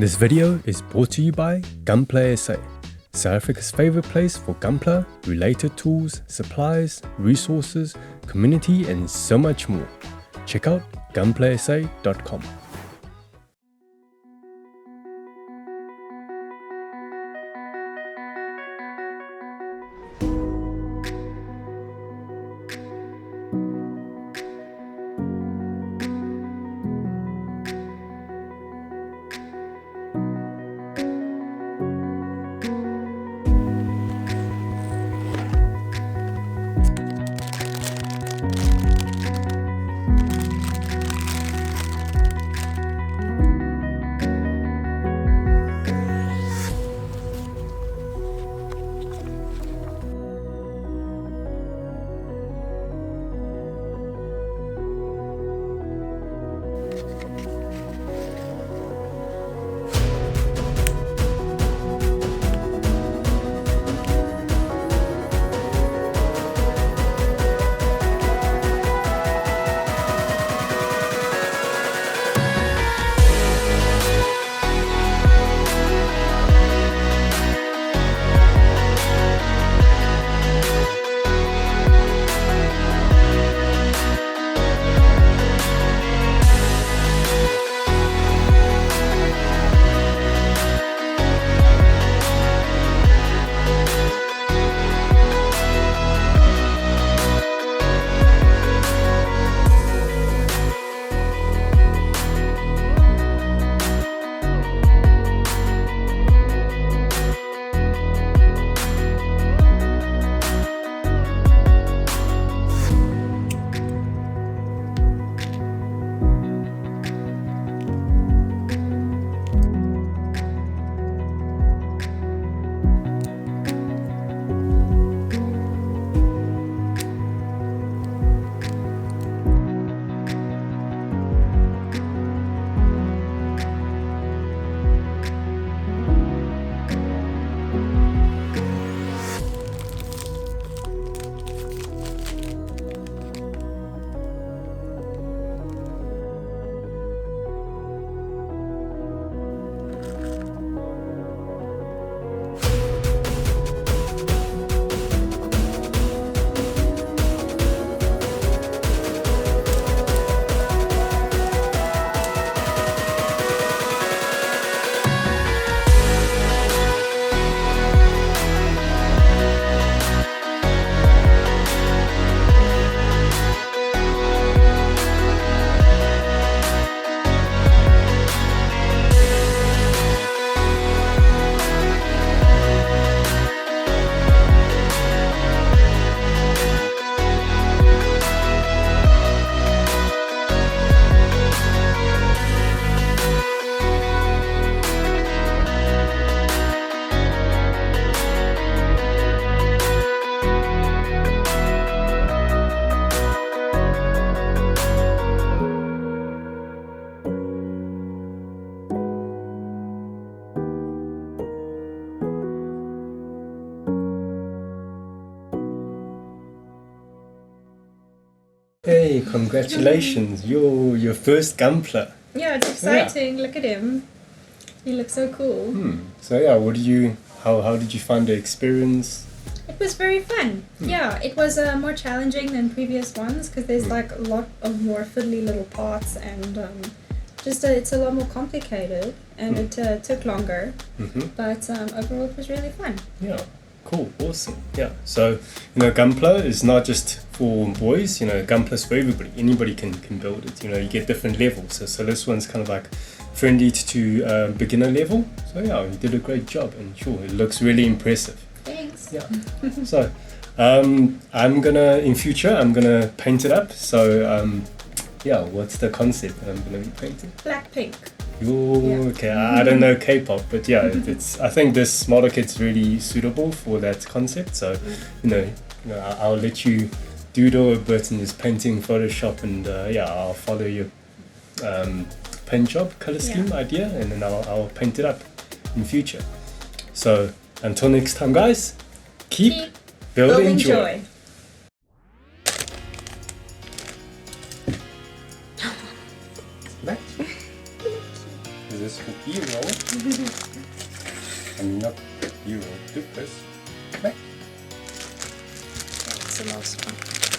This video is brought to you by Gunpla SA, South Africa's favorite place for Gunpla, related tools, supplies, resources, community and so much more. Check out gunplasa.com. Hey, congratulations! Your first Gunpla. Yeah, it's exciting. Yeah. Look at him. He looks so cool. So yeah, how did you find the experience? It was very fun. Yeah, it was more challenging than previous ones because there's like a lot of more fiddly little parts and it's a lot more complicated and it took longer. But overall it was really fun. Yeah. Cool, awesome. Yeah, so Gunpla is not just for boys. Gunpla is for everybody. Anybody can build it. You get different levels. So this one's kind of like friendly to beginner level. So yeah, you did a great job, and sure, it looks really impressive. Thanks. Yeah. So in future I'm gonna paint it up. So yeah, what's the concept that I'm gonna be painting? Blackpink. Okay, I don't know K-pop, but yeah, I think this model kit's really suitable for that concept. So, I'll let you doodle a bit and just painting Photoshop, and I'll follow your paint job color scheme idea, and then I'll paint it up in future. So until next time, guys, keep building joy. Is this for you, And not you will do this. Okay. That's the last one.